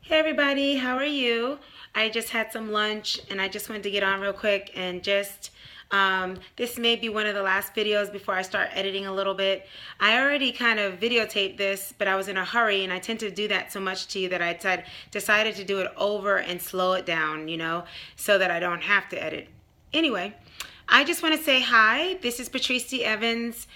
Hey everybody, how are you? I just had some lunch and I just wanted to get on real quick and just this may be one of the last videos before I start editing a little bit. I already kind of videotaped this, but I was in a hurry and I tend to do that so much to you that I decided to do it over and slow it down, so that I don't have to edit. Anyway, I just want to say hi. This is Patrice D. Evans.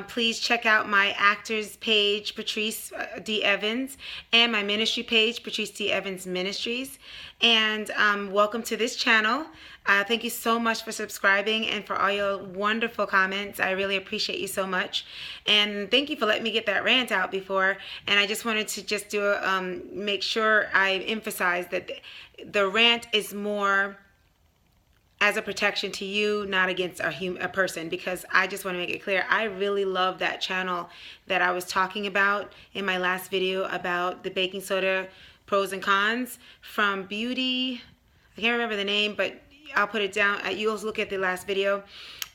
Please check out my actors page, Patrice D. Evans, and my ministry page, Patrice D. Evans Ministries. And welcome to this channel. Thank you so much for subscribing and for all your wonderful comments. I really appreciate you so much. And thank you for letting me get that rant out before. And I just wanted to just make sure I emphasize that the rant is more as a protection to you, not against a person, because I just want to make it clear, I really love that channel that I was talking about in my last video about the baking soda pros and cons from Beauty. I can't remember the name, but I'll put it down. You'll look at the last video.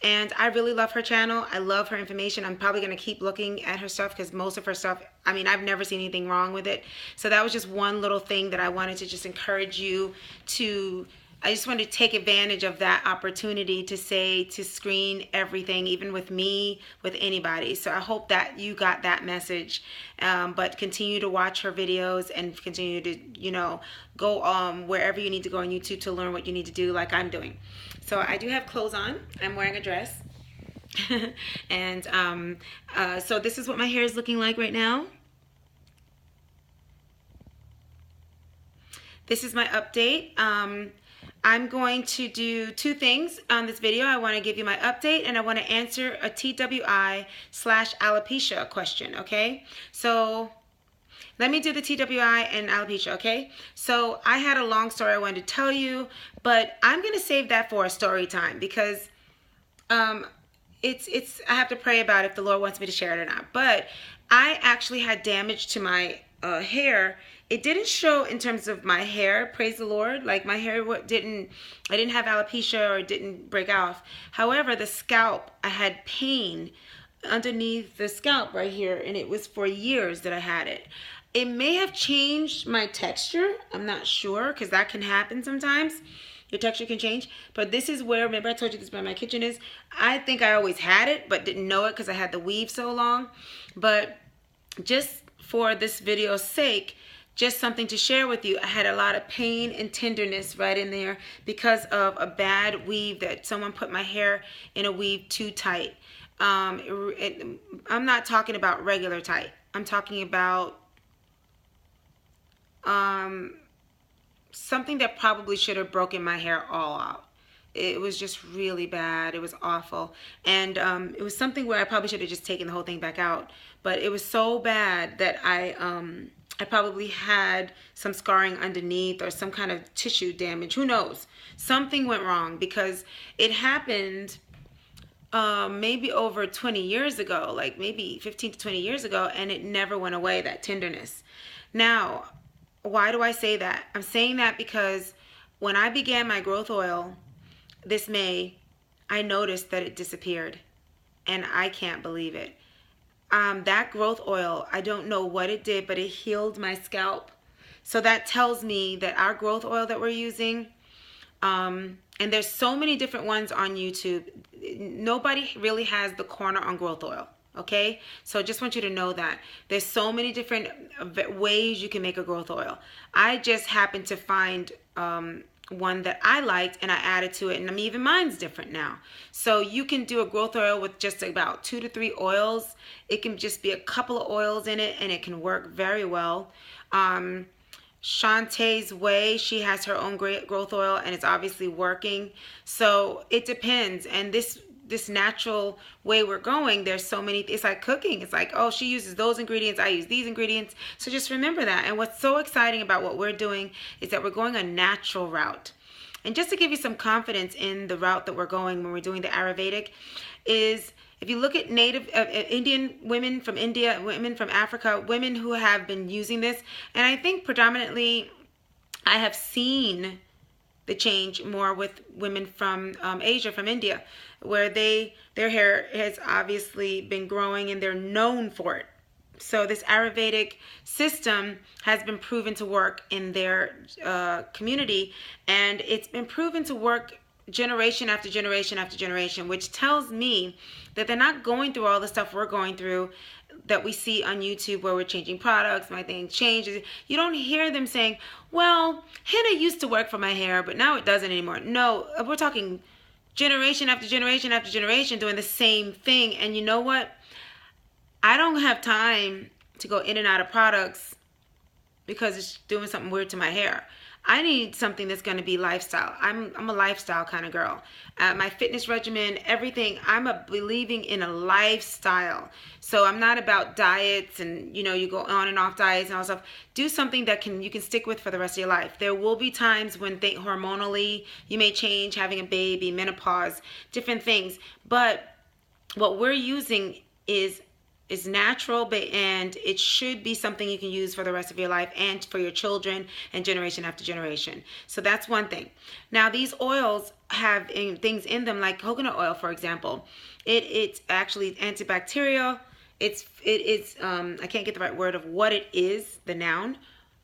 And I really love her channel. I love her information. I'm probably going to keep looking at her stuff because most of her stuff, I mean, I've never seen anything wrong with it. So that was just one little thing that I wanted to just encourage you to. I just wanted to take advantage of that opportunity to screen everything, even with me, with anybody. So I hope that you got that message. But continue to watch her videos and continue to, go wherever you need to go on YouTube to learn what you need to do, like I'm doing. So I do have clothes on. I'm wearing a dress. And so this is what my hair is looking like right now. This is my update. I'm going to do two things on this video. I want to give you my update and I want to answer a TWI/alopecia question, okay? So let me do the TWI and alopecia, okay? So I had a long story I wanted to tell you, but I'm going to save that for a story time because I have to pray about if the Lord wants me to share it or not. But I actually had damage to my hair. It didn't show in terms of my hair, praise the Lord. Like my hair I didn't have alopecia or it didn't break off. However, the scalp, I had pain underneath the scalp right here, and it was for years that I had it. It may have changed my texture. I'm not sure because that can happen sometimes. Your texture can change. But this is where, remember I told you this is where my kitchen is. I think I always had it but didn't know it because I had the weave so long. But just for this video's sake, just something to share with you. I had a lot of pain and tenderness right in there because of a bad weave that someone put my hair in a weave too tight. I'm not talking about regular tight. I'm talking about something that probably should have broken my hair all out. It was just really bad. It was awful. And it was something where I probably should have just taken the whole thing back out. But it was so bad that I probably had some scarring underneath or some kind of tissue damage. Who knows? Something went wrong because it happened maybe over 20 years ago, like maybe 15 to 20 years ago, and it never went away, that tenderness. Now, why do I say that? I'm saying that because when I began my growth oil this May, I noticed that it disappeared, and I can't believe it. That growth oil, I don't know what it did, but it healed my scalp. So that tells me that our growth oil that we're using, and there's so many different ones on YouTube. Nobody really has the corner on growth oil, okay? So I just want you to know that. There's so many different ways you can make a growth oil. I just happened to find one that I liked and I added to it, and even mine's different now. So you can do a growth oil with just about 2 to 3 oils. It can just be a couple of oils in it and it can work very well. Shantae's Way, she has her own great growth oil and it's obviously working. So it depends. And this natural way we're going, there's so many, it's like cooking. It's like, oh, she uses those ingredients, I use these ingredients. So just remember that. And what's so exciting about what we're doing is that we're going a natural route. And just to give you some confidence in the route that we're going when we're doing the Ayurvedic is, if you look at native Indian women from India, women from Africa, women who have been using this, and I think predominantly I have seen the change more with women from Asia, from India, where their hair has obviously been growing and they're known for it. So this Ayurvedic system has been proven to work in their community, and it's been proven to work generation after generation after generation, which tells me that they're not going through all the stuff we're going through that we see on YouTube where we're changing products, my thing changes. You don't hear them saying, well, henna used to work for my hair, but now it doesn't anymore. No, we're talking generation after generation after generation doing the same thing. And you know what? I don't have time to go in and out of products because it's doing something weird to my hair. I need something that's going to be lifestyle. I'm a lifestyle kind of girl. My fitness regimen, everything, believing in a lifestyle. So I'm not about diets and, you go on and off diets and all stuff. Do something that you can stick with for the rest of your life. There will be times when hormonally you may change, having a baby, menopause, different things. But what we're using is natural, and it should be something you can use for the rest of your life and for your children and generation after generation. So that's one thing. Now, these oils have things in them like coconut oil, for example. It's actually antibacterial. It's I can't get the right word of what it is, the noun,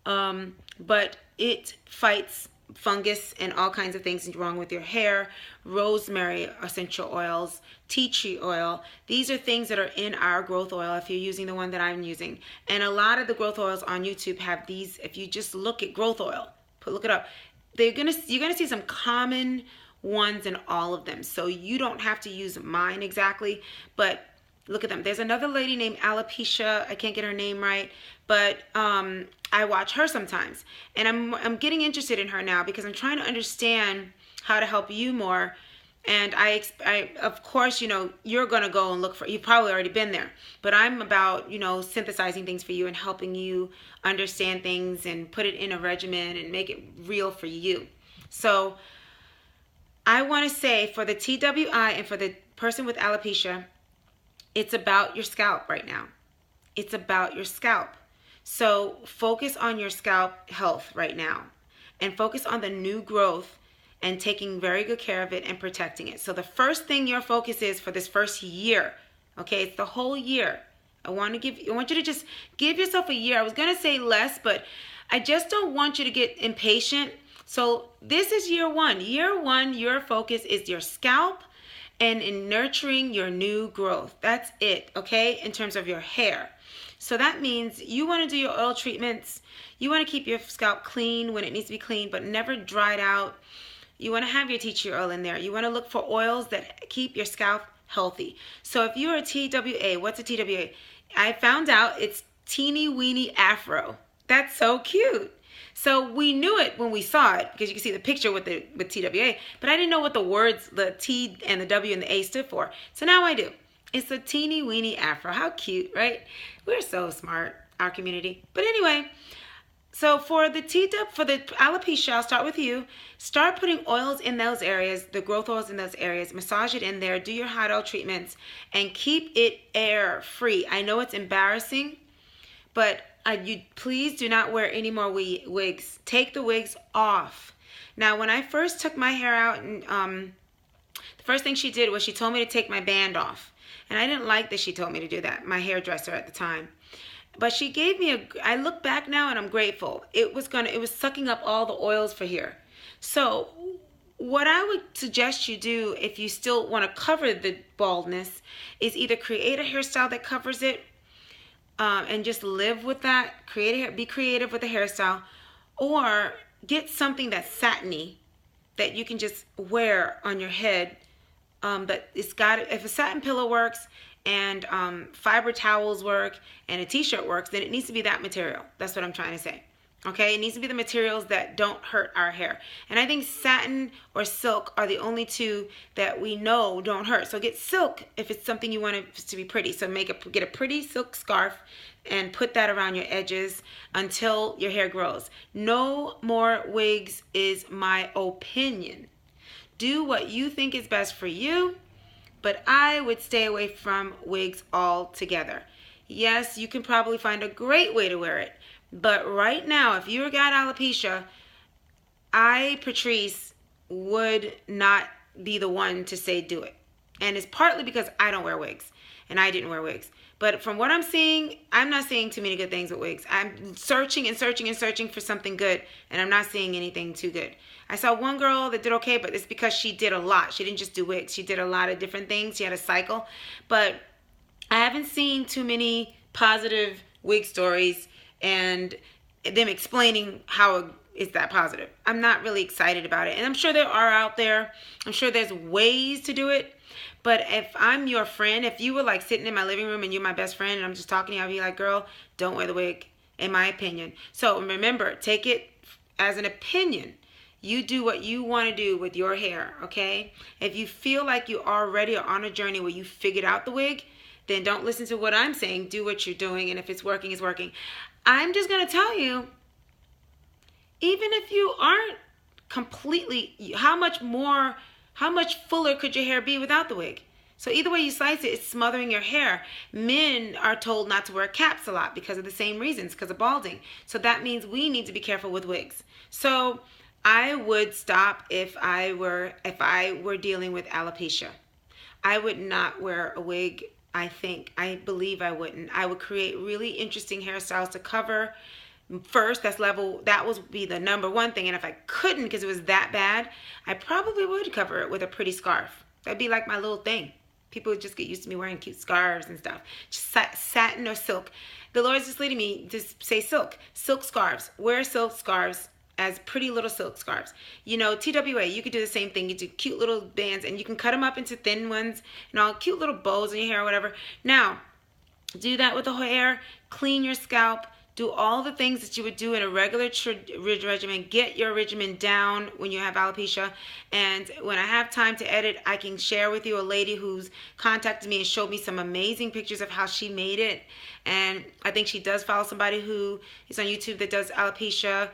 but it fights fungus and all kinds of things wrong with your hair. Rosemary essential oils, tea tree oil, these are things that are in our growth oil if you're using the one that I'm using. And a lot of the growth oils on YouTube have these. If you just look at growth oil, look it up, you're gonna see some common ones in all of them. So you don't have to use mine exactly, but look at them. There's another lady named Alopecia. I can't get her name right, but I watch her sometimes, and I'm getting interested in her now because I'm trying to understand how to help you more. And I of course, you're gonna go and look for. You've probably already been there, but I'm about synthesizing things for you and helping you understand things and put it in a regimen and make it real for you. So I want to say for the TWI and for the person with alopecia, it's about your scalp right now. It's about your scalp. So focus on your scalp health right now and focus on the new growth and taking very good care of it and protecting it. So the first thing your focus is for this first year, okay, it's the whole year. I want you to just give yourself a year. I was going to say less, but I just don't want you to get impatient. So this is year one. Year one, your focus is your scalp and in nurturing your new growth. That's it, okay, in terms of your hair. So that means you want to do your oil treatments. You want to keep your scalp clean when it needs to be clean, but never dried out. You want to have your tea tree oil in there. You want to look for oils that keep your scalp healthy. So if you're a TWA, what's a TWA? I found out it's teeny weeny afro. That's so cute. So we knew it when we saw it because you can see the picture with TWA, but I didn't know what the words, the T and the W and the A stood for. So now I do. It's a teeny weeny afro. How cute, right? We're so smart, our community. But anyway, so for the alopecia, I'll start with you. Start putting oils in those areas, the growth oils in those areas. Massage it in there. Do your hot oil treatments and keep it air free. I know it's embarrassing, but you please do not wear any more wigs. Take the wigs off. Now, when I first took my hair out, and the first thing she did was she told me to take my band off. And I didn't like that she told me to do that, my hairdresser at the time. But she gave me I look back now and I'm grateful. It was sucking up all the oils for here. So what I would suggest you do if you still want to cover the baldness is either create a hairstyle that covers it and just live with that. Be creative with the hairstyle, or get something that's satiny that you can just wear on your head. But if a satin pillow works and fiber towels work and a t-shirt works, then it needs to be that material. That's what I'm trying to say. Okay, it needs to be the materials that don't hurt our hair. And I think satin or silk are the only two that we know don't hurt. So get silk if it's something you want it to be pretty. So get a pretty silk scarf and put that around your edges until your hair grows. No more wigs is my opinion. Do what you think is best for you, but I would stay away from wigs altogether. Yes, you can probably find a great way to wear it, but right now, if you got alopecia, I, Patrice, would not be the one to say do it. And it's partly because I don't wear wigs. and I didn't wear wigs. But from what I'm seeing, I'm not seeing too many good things with wigs. I'm searching and searching and searching for something good, and I'm not seeing anything too good. I saw one girl that did okay, but it's because she did a lot. She didn't just do wigs. She did a lot of different things. She had a cycle. But I haven't seen too many positive wig stories and them explaining how is that positive. I'm not really excited about it. And I'm sure there are out there. I'm sure there's ways to do it. But if I'm your friend, if you were like sitting in my living room and you're my best friend and I'm just talking to you, I'd be like, girl, don't wear the wig, in my opinion. So remember, take it as an opinion. You do what you want to do with your hair, okay? If you feel like you already are on a journey where you figured out the wig, then don't listen to what I'm saying. Do what you're doing, and if it's working, it's working. I'm just going to tell you, even if you aren't completely, how much fuller could your hair be without the wig? So either way you slice it, it's smothering your hair. Men are told not to wear caps a lot because of the same reasons, because of balding. So that means we need to be careful with wigs. So I would stop if I were dealing with alopecia. I would not wear a wig. I believe I wouldn't. I would create really interesting hairstyles to cover. First, that would be the number one thing. And if I couldn't because it was that bad, I probably would cover it with a pretty scarf. That'd be like my little thing. People would just get used to me wearing cute scarves and stuff. Just satin or silk. The Lord's just leading me to say silk. Silk scarves. Wear silk scarves as pretty little silk scarves. You know, TWA, you could do the same thing. You do cute little bands and you can cut them up into thin ones and all cute little bows in your hair or whatever. Now, do that with the hair. Clean your scalp. Do all the things that you would do in a regular regimen. Get your regimen down when you have alopecia. And when I have time to edit, I can share with you a lady who's contacted me and showed me some amazing pictures of how she made it. And I think she does follow somebody who is on YouTube that does alopecia.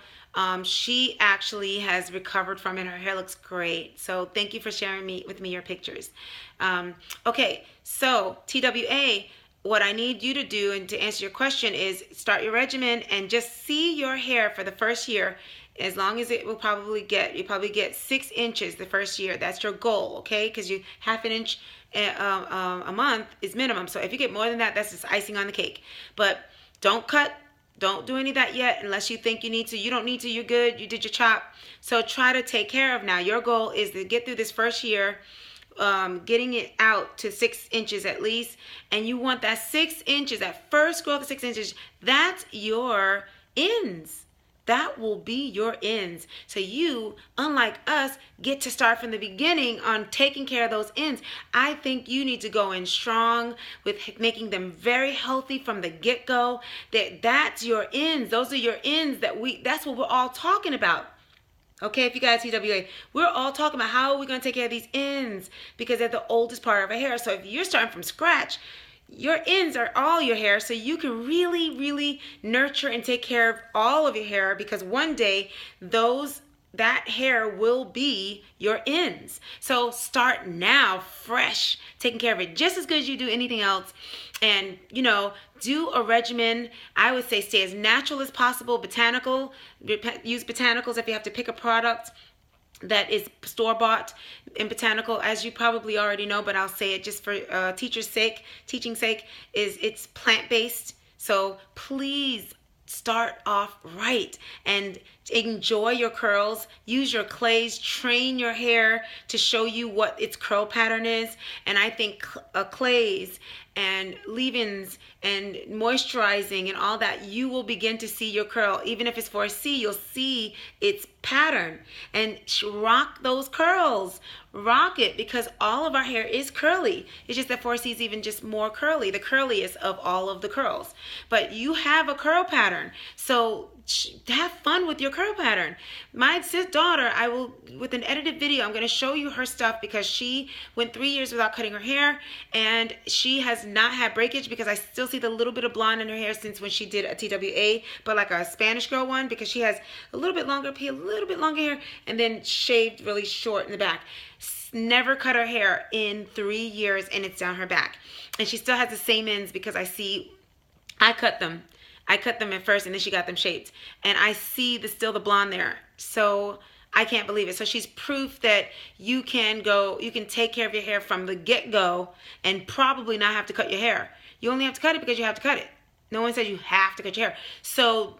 She actually has recovered from it. Her hair looks great. So thank you for sharing with me your pictures. Okay, so TWA. What I need you to do, and to answer your question, is start your regimen and just see your hair for the first year. As long as you probably get 6 inches the first year. That's your goal, okay? Because you half an inch a month is minimum. So if you get more than that, that's just icing on the cake. But don't cut. Don't do any of that yet unless you think you need to. You don't need to. You're good. You did your chop. So try to take care of now. Your goal is to get through this first year, getting it out to 6 inches at least. And you want that 6 inches, that first growth of 6 inches, that's your ends. That will be your ends. So you, unlike us, get to start from the beginning on taking care of those ends. I think you need to go in strong with making them very healthy from the get-go. That's your ends. Those are your ends. That's what we're all talking about. Okay, if you guys TWA, we're all talking about how are we going to take care of these ends because they're the oldest part of our hair. So if you're starting from scratch, your ends are all your hair, so you can really, really nurture and take care of all of your hair because one day that hair will be your ends. So start now, fresh, taking care of it just as good as you do anything else. And, do a regimen. I would say stay as natural as possible, botanical. Use botanicals if you have to pick a product that is store-bought and botanical, as you probably already know, but I'll say it just for teaching sake, is it's plant-based. So please start off right and enjoy your curls. Use your clays. Train your hair to show you what its curl pattern is. And I think clays and leave-ins and moisturizing and all that, you will begin to see your curl. Even if it's 4C, you'll see its pattern. And rock those curls. Rock it, because all of our hair is curly. It's just that 4C is even just more curly, the curliest of all of the curls. But you have a curl pattern. So have fun with your curl pattern. My daughter, with an edited video, I'm going to show you her stuff because she went 3 years without cutting her hair, and she has not had breakage because I still see the little bit of blonde in her hair since when she did a TWA, but like a Spanish girl one, because she has a little bit longer hair, and then shaved really short in the back. Never cut her hair in 3 years, and it's down her back. And she still has the same ends because I cut them. I cut them at first, and then she got them shaped. And I see still the blonde there. So I can't believe it. So she's proof that you can take care of your hair from the get-go and probably not have to cut your hair. You only have to cut it because you have to cut it. No one says you have to cut your hair. So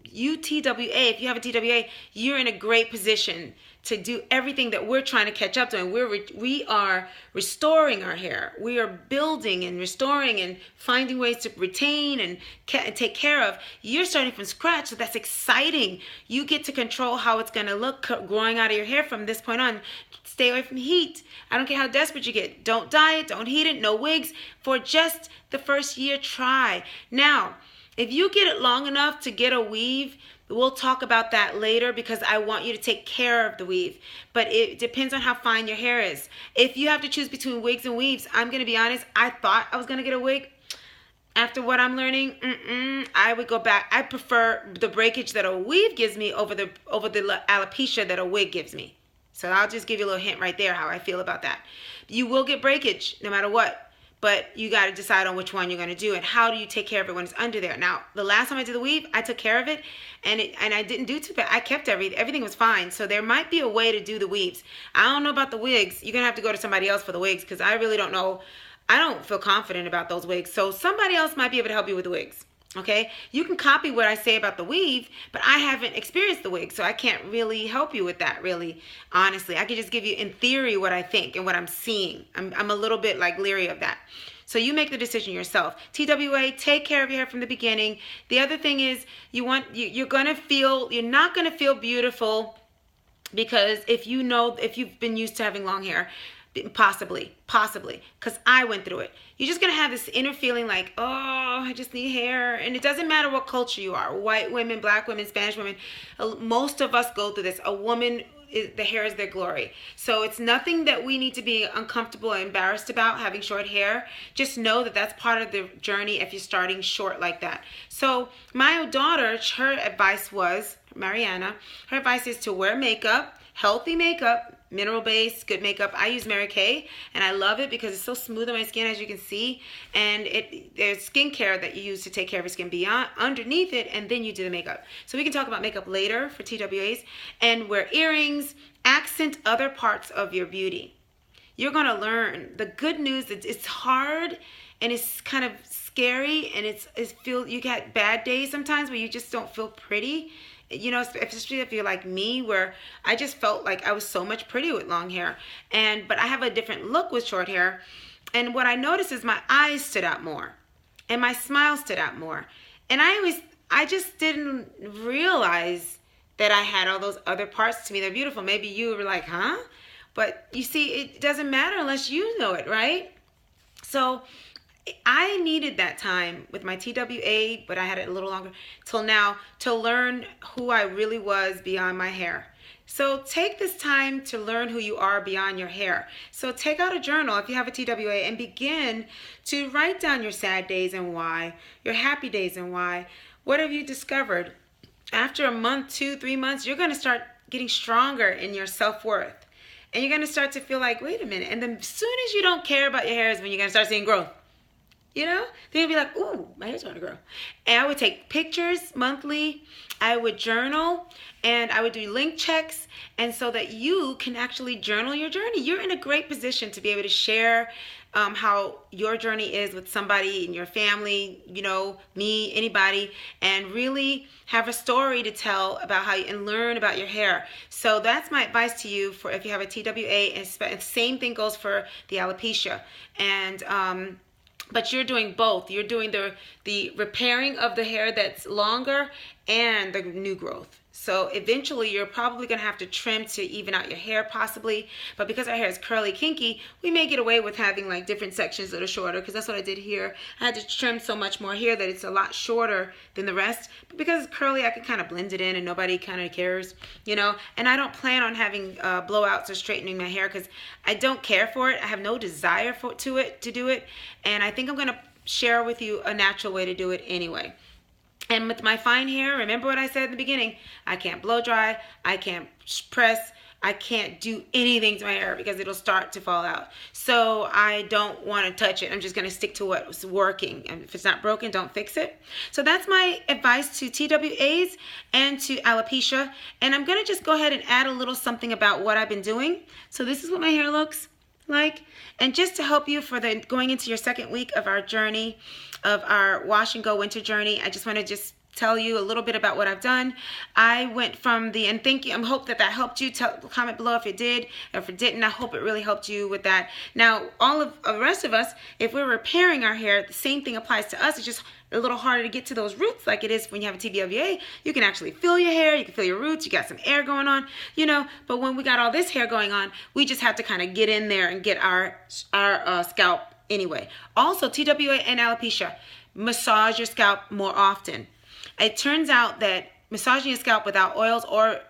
you TWA, if you have a TWA, you're in a great position to do everything that we're trying to catch up to. And we are restoring our hair. We are building and restoring and finding ways to retain and take care of. You're starting from scratch, so that's exciting. You get to control how it's going to look growing out of your hair from this point on. Stay away from heat. I don't care how desperate you get. Don't dye it. Don't heat it. No wigs. For just the first year, try. Now, if you get it long enough to get a weave, we'll talk about that later because I want you to take care of the weave. But it depends on how fine your hair is. If you have to choose between wigs and weaves, I'm going to be honest, I thought I was going to get a wig. After what I'm learning, I would go back. I prefer the breakage that a weave gives me over the alopecia that a wig gives me. So I'll just give you a little hint right there how I feel about that. You will get breakage no matter what. But you got to decide on which one you're going to do and how do you take care of it when it's under there. Now, the last time I did the weave, I took care of it and I didn't do too bad. I kept everything was fine. So there might be a way to do the weaves. I don't know about the wigs. You're going to have to go to somebody else for the wigs because I really don't know. I don't feel confident about those wigs. So somebody else might be able to help you with the wigs. Okay, you can copy what I say about the weave, but I haven't experienced the wig, so I can't really help you with that, really, honestly. I can just give you, in theory, what I think and what I'm seeing. I'm a little bit, like, leery of that. So you make the decision yourself. TWA, take care of your hair from the beginning. The other thing is, you're not going to feel beautiful because if you've been used to having long hair, possibly, because I went through it. You're just going to have this inner feeling like, oh, I just need hair. And it doesn't matter what culture you are, white women, black women, Spanish women. Most of us go through this. A woman, the hair is their glory. So it's nothing that we need to be uncomfortable or embarrassed about having short hair. Just know that that's part of the journey if you're starting short like that. So my daughter, her advice was, Mariana, her advice is to wear makeup, healthy makeup, mineral based, good makeup. I use Mary Kay and I love it because it's so smooth on my skin, as you can see. And there's skincare that you use to take care of your skin beyond underneath it, and then you do the makeup. So we can talk about makeup later for TWAs. And wear earrings, accent other parts of your beauty. You're gonna learn. The good news is it's hard and it's kind of scary and you get bad days sometimes where you just don't feel pretty. You know, especially if you're like me, where I just felt like I was so much pretty with long hair. But I have a different look with short hair. And what I noticed is my eyes stood out more. And my smile stood out more. And I just didn't realize that I had all those other parts to me. They're beautiful. Maybe you were like, huh? But you see, it doesn't matter unless you know it, right? So I needed that time with my TWA, but I had it a little longer till now to learn who I really was beyond my hair. So take this time to learn who you are beyond your hair. So take out a journal if you have a TWA and begin to write down your sad days and why, your happy days and why. What have you discovered? After a month, 2, 3 months, you're going to start getting stronger in your self-worth. And you're going to start to feel like, wait a minute. And then as soon as you don't care about your hair is when you're going to start seeing growth. You know, then you'll be like, ooh, my hair's starting to grow. And I would take pictures monthly. I would journal and I would do link checks. And so that you can actually journal your journey. You're in a great position to be able to share how your journey is with somebody in your family, you know, me, anybody, and really have a story to tell about how you and learn about your hair. So that's my advice to you for if you have a TWA, and same thing goes for the alopecia. And but you're doing both. You're doing the repairing of the hair that's longer and the new growth. So eventually you're probably going to have to trim to even out your hair possibly. But because our hair is curly kinky, we may get away with having like different sections that are shorter, because that's what I did here. I had to trim so much more here that it's a lot shorter than the rest. But because it's curly, I can kind of blend it in and nobody kind of cares, you know. And I don't plan on having blowouts or straightening my hair because I don't care for it. I have no desire to do it. And I think I'm going to share with you a natural way to do it anyway. And with my fine hair, remember what I said at the beginning, I can't blow dry, I can't press, I can't do anything to my hair because it'll start to fall out. So I don't want to touch it. I'm just going to stick to what's working. And if it's not broken, don't fix it. So that's my advice to TWAs and to alopecia. And I'm going to just go ahead and add a little something about what I've been doing. So this is what my hair looks like. And just to help you for the going into your second week of our journey, of our wash and go winter journey, I just want to just tell you a little bit about what I've done. I went from the, and thank you, I hope that helped you. Comment below if it did. If it didn't, I hope it really helped you with that. Now, all of the rest of us, if we're repairing our hair, the same thing applies to us. It's just a little harder to get to those roots like it is when you have a TWA. You can actually feel your hair, you can feel your roots, you got some air going on, you know, but when we got all this hair going on, we just have to kind of get in there and get our scalp anyway. Also, TWA and alopecia, massage your scalp more often. It turns out that massaging your scalp without oils, or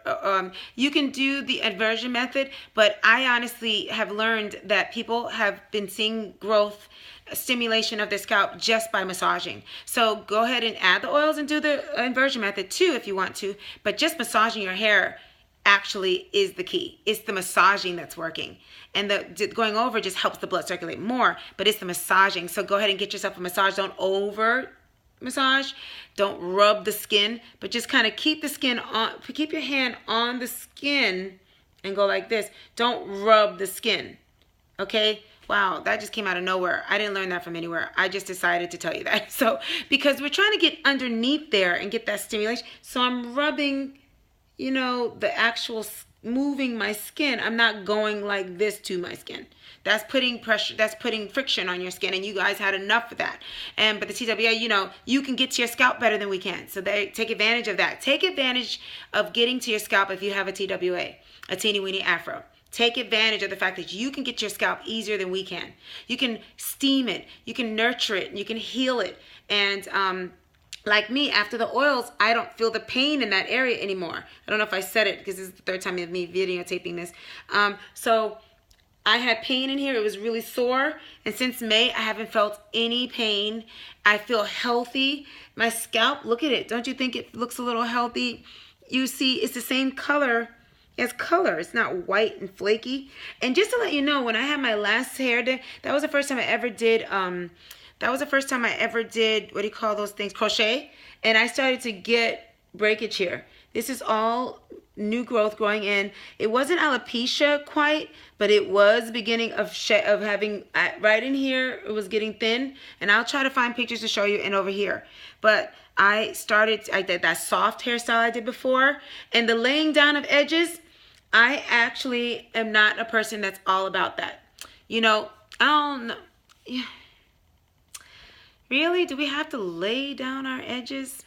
you can do the inversion method, but I honestly have learned that people have been seeing growth, stimulation of their scalp just by massaging. So go ahead and add the oils and do the inversion method too if you want to, but just massaging your hair actually is the key. It's the massaging that's working, and the going over just helps the blood circulate more, but it's the massaging. So go ahead and get yourself a massage. Don't over massage, don't rub the skin, but just kind of keep the skin on, keep your hand on the skin and go like this. Don't rub the skin. Okay? Wow, that just came out of nowhere. I didn't learn that from anywhere. I just decided to tell you that. So, because we're trying to get underneath there and get that stimulation. So I'm rubbing, you know, the actual moving my skin. I'm not going like this to my skin. That's putting pressure, that's putting friction on your skin, and you guys had enough of that. But the TWA, you know, you can get to your scalp better than we can. So they take advantage of that. Take advantage of getting to your scalp if you have a TWA, a teeny weeny afro. Take advantage of the fact that you can get your scalp easier than we can. You can steam it, you can nurture it, you can heal it. And like me, after the oils, I don't feel the pain in that area anymore. I don't know if I said it because this is the third time of me videotaping this. So I had pain in here. It was really sore. And since May, I haven't felt any pain. I feel healthy. My scalp, look at it. Don't you think it looks a little healthy? You see, it's the same color as color. It's not white and flaky. And just to let you know, when I had my last hair day, that was the first time I ever did, what do you call those things? Crochet. And I started to get breakage here. This is all new growth growing in. It wasn't alopecia quite, but it was beginning of having, right in here, it was getting thin. And I'll try to find pictures to show you and over here. But I did that soft hairstyle I did before. And the laying down of edges, I actually am not a person that's all about that. You know, I don't know. Yeah. Really? Do we have to lay down our edges?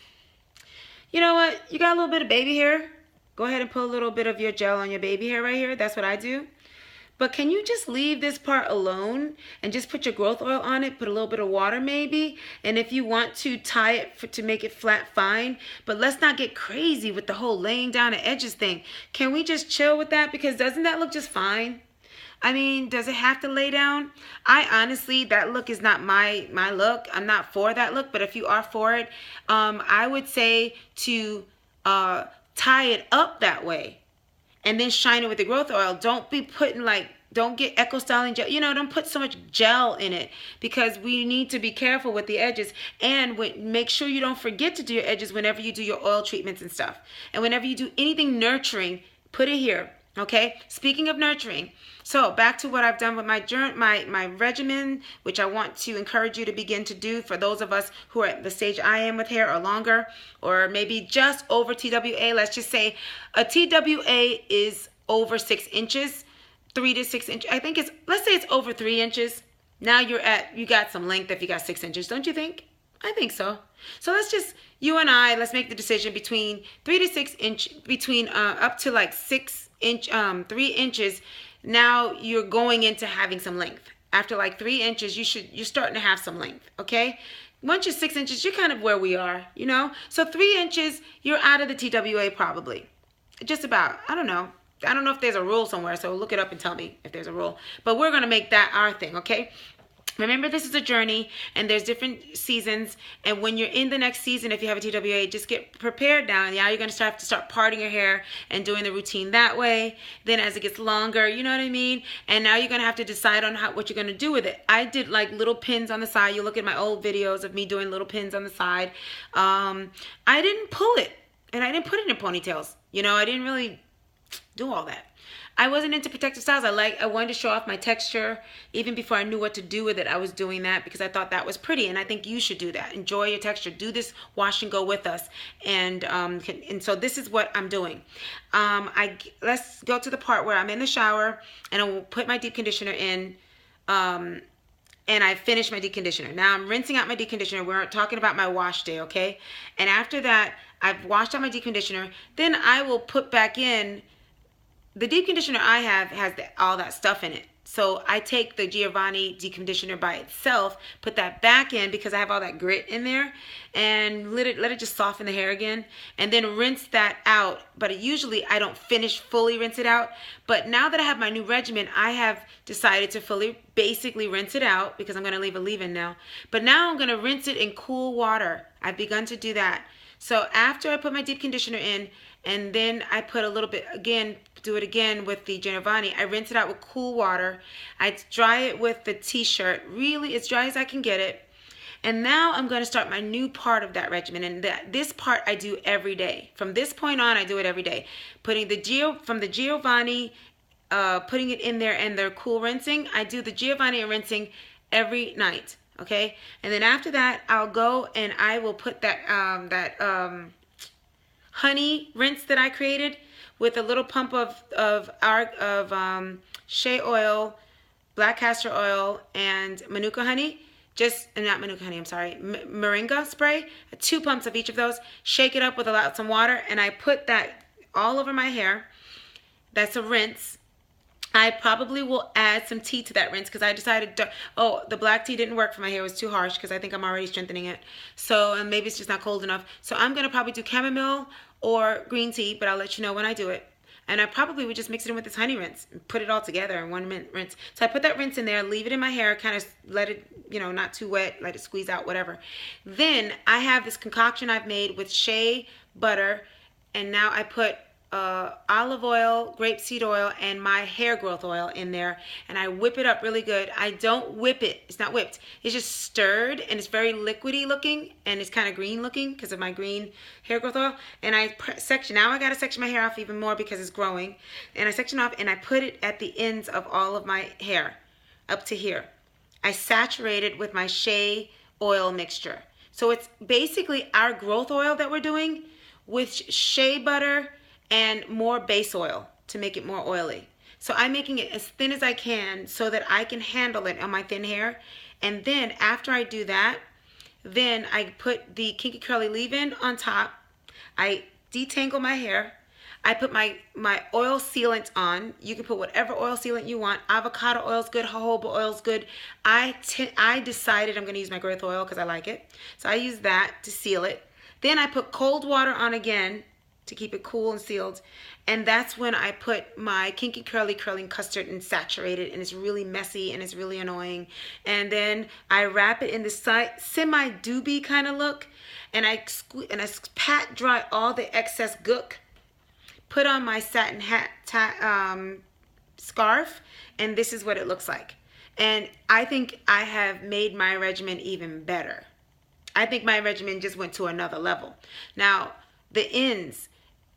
You know what? You got a little bit of baby hair. Go ahead and put a little bit of your gel on your baby hair right here. That's what I do. But can you just leave this part alone and just put your growth oil on it? Put a little bit of water maybe. And if you want to tie it to make it flat, fine. But let's not get crazy with the whole laying down the edges thing. Can we just chill with that? Because doesn't that look just fine? I mean, does it have to lay down? I honestly, that look is not my look. I'm not for that look. But if you are for it, I would say to tie it up that way and then shine it with the growth oil. Don't be putting don't get Eco Styling gel. You know, don't put so much gel in it, because we need to be careful with the edges. And make sure you don't forget to do your edges whenever you do your oil treatments and stuff. And whenever you do anything nurturing, put it here. Okay, speaking of nurturing, so back to what I've done with my regimen, which I want to encourage you to begin to do for those of us who are at the stage I am with hair, or longer, or maybe just over TWA. Let's just say a TWA is over 6 inches, 3 to 6 inches. I think it's, let's say it's over 3 inches. Now you got some length if you got 6 inches, don't you think? I think so. So let's just, you and I, let's make the decision between 3 to 6 inch, between up to like 6 inch, 3 inches. Now you're going into having some length. After like 3 inches, you're starting to have some length. Okay. Once you're 6 inches, you're kind of where we are, you know. So 3 inches, you're out of the TWA probably. Just about. I don't know. I don't know if there's a rule somewhere. So look it up and tell me if there's a rule. But we're gonna make that our thing. Okay. Remember, this is a journey, and there's different seasons. And when you're in the next season, if you have a TWA, just get prepared now. And now you're going to have to start parting your hair and doing the routine that way. Then as it gets longer, you know what I mean? And now you're going to have to decide on what you're going to do with it. I did like little pins on the side. You look at my old videos of me doing little pins on the side. I didn't pull it, and I didn't put it in ponytails. You know, I didn't really do all that. I wasn't into protective styles. I wanted to show off my texture. Even before I knew what to do with it, I was doing that because I thought that was pretty, and I think you should do that. Enjoy your texture. Do this wash and go with us, and so this is what I'm doing. Let's go to the part where I'm in the shower, and I will put my deep conditioner in, and I finish my deep conditioner. Now I'm rinsing out my deep conditioner. We're talking about my wash day, okay? And after that, I've washed out my deep conditioner. Then I will put back in. The deep conditioner I have has all that stuff in it. So I take the Giovanni deep conditioner by itself, put that back in because I have all that grit in there, and let it just soften the hair again, and then rinse that out. But usually I don't fully rinse it out. But now that I have my new regimen, I have decided to basically rinse it out because I'm going to leave a leave-in now. But now I'm going to rinse it in cool water. I've begun to do that. So after I put my deep conditioner in, and then I put a little bit again, do it again with the Giovanni. I rinse it out with cool water. I dry it with the t-shirt, really as dry as I can get it. And now I'm going to start my new part of that regimen. And this part I do every day. From this point on, I do it every day. Putting from the Giovanni, putting it in there and their cool rinsing. I do the Giovanni and rinsing every night. Okay? And then after that, I'll go and I will put that honey rinse that I created with a little pump of shea oil, black castor oil, and manuka honey. Not manuka honey, I'm sorry, moringa spray. 2 pumps of each of those. Shake it up with some water, and I put that all over my hair. That's a rinse. I probably will add some tea to that rinse because I decided the black tea didn't work for my hair. It was too harsh because I think I'm already strengthening it. So, and maybe it's just not cold enough. So I'm going to probably do chamomile or green tea, but I'll let you know when I do it. And I probably would just mix it in with this honey rinse and put it all together in 1 minute rinse. So I put that rinse in there, leave it in my hair, kind of let it, not too wet, let it squeeze out, whatever. Then I have this concoction I've made with shea butter, and now I put olive oil, grapeseed oil, and my hair growth oil in there, and I whip it up really good. I don't whip it. It's not whipped. It's just stirred, and it's very liquidy looking, and it's kind of green looking because of my green hair growth oil. And I section. Now I got to section my hair off even more because it's growing. And I section off, and I put it at the ends of all of my hair, up to here. I saturate it with my shea oil mixture. So it's basically our growth oil that we're doing with shea butter and more base oil to make it more oily. So I'm making it as thin as I can so that I can handle it on my thin hair. And then after I do that, then I put the Kinky Curly leave-in on top. I detangle my hair. I put my oil sealant on. You can put whatever oil sealant you want. Avocado oil is good. Jojoba oil is good. I decided I'm going to use my growth oil because I like it. So I use that to seal it. Then I put cold water on again to keep it cool and sealed. And that's when I put my Kinky Curly curling custard and saturate it, and it's really messy and it's really annoying. And then I wrap it in this semi-doobie kind of look, and I pat dry all the excess gook, put on my satin hat scarf, and this is what it looks like. And I think I have made my regimen even better. I think my regimen just went to another level. Now, the ends,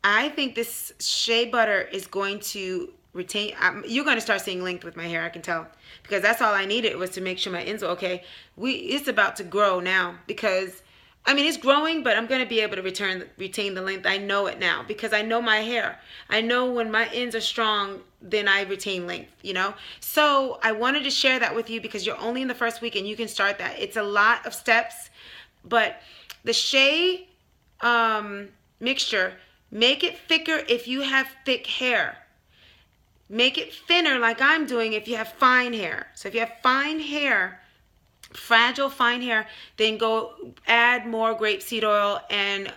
I think this shea butter is going to retain. You're going to start seeing length with my hair, I can tell, because that's all I needed was to make sure my ends were okay. It's about to grow now because, I mean, it's growing, but I'm going to be able to retain the length. I know it now because I know my hair. I know when my ends are strong, then I retain length, So I wanted to share that with you because you're only in the first week and you can start that. It's a lot of steps, but the shea mixture, make it thicker if you have thick hair. Make it thinner like I'm doing if you have fine hair. So if you have fine hair, fragile fine hair, then go add more grapeseed oil and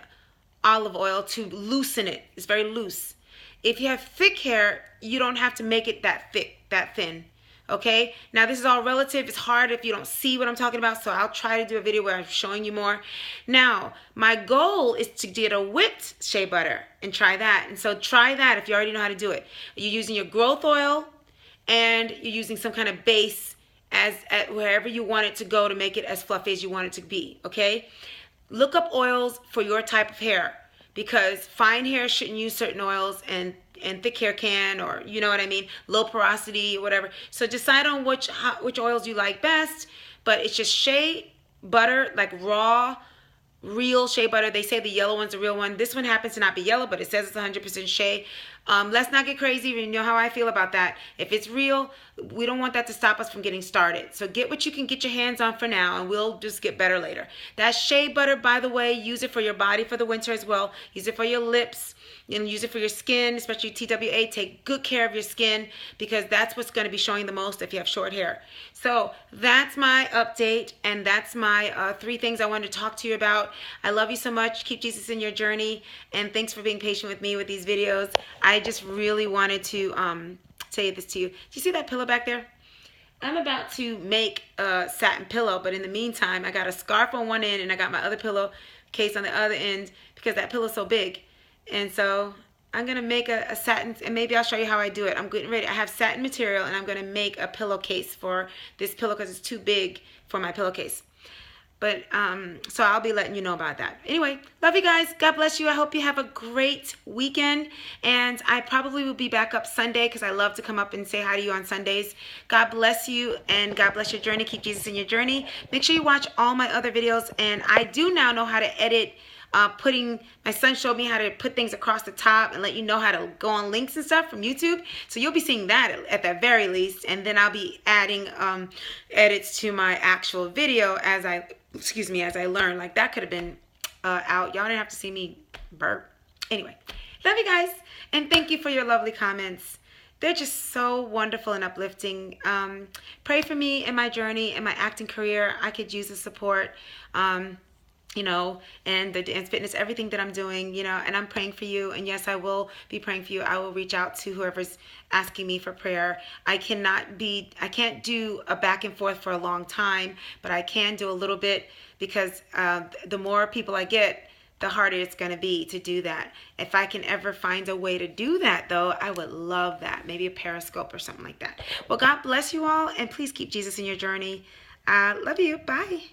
olive oil to loosen it. It's very loose. If you have thick hair, you don't have to make it that thick, that thin. Okay, now this is all relative. It's hard if you don't see what I'm talking about, so I'll try to do a video where I'm showing you more. Now, my goal is to get a whipped shea butter and try that. And so try that if you already know how to do it. You're using your growth oil and you're using some kind of base at wherever you want it to go to make it as fluffy as you want it to be, okay? Look up oils for your type of hair, because fine hair shouldn't use certain oils and thick hair can, or you know what I mean, low porosity or whatever. So decide on which oils you like best, but it's just shea butter, like raw, real shea butter. They say the yellow one's the real one. This one happens to not be yellow, but it says it's 100% shea. Let's not get crazy. You know how I feel about that. If it's real, we don't want that to stop us from getting started. So get what you can get your hands on for now, and we'll just get better later. That shea butter, by the way, use it for your body for the winter as well. Use it for your lips. And use it for your skin, especially TWA. Take good care of your skin, because that's what's going to be showing the most if you have short hair. So that's my update, and that's my 3 things I wanted to talk to you about. I love you so much. Keep Jesus in your journey, and thanks for being patient with me with these videos. I just really wanted to say this to you. Do you see that pillow back there? I'm about to make a satin pillow, but in the meantime, I got a scarf on one end, and I got my other pillow case on the other end, because that pillow's so big. And so I'm going to make a satin, and maybe I'll show you how I do it. I'm getting ready. I have satin material, and I'm going to make a pillowcase for this pillow because it's too big for my pillowcase. But, so I'll be letting you know about that. Anyway, love you guys. God bless you. I hope you have a great weekend. And I probably will be back up Sunday, because I love to come up and say hi to you on Sundays. God bless you, and God bless your journey. Keep Jesus in your journey. Make sure you watch all my other videos. And I do now know how to edit. My son showed me how to put things across the top and let you know how to go on links and stuff from YouTube. So you'll be seeing that at the very least. And then I'll be adding edits to my actual video as I learn. Like that could have been out. Y'all didn't have to see me burp. Anyway, love you guys. And thank you for your lovely comments. They're just so wonderful and uplifting. Pray for me in my journey, in my acting career. I could use the support. You know, and the dance fitness, everything that I'm doing, you know, and I'm praying for you. And yes, I will be praying for you. I will reach out to whoever's asking me for prayer. I can't do a back and forth for a long time, but I can do a little bit, because the more people I get, the harder it's going to be to do that. If I can ever find a way to do that, though, I would love that. Maybe a Periscope or something like that. Well, God bless you all, and please keep Jesus in your journey. I love you. Bye.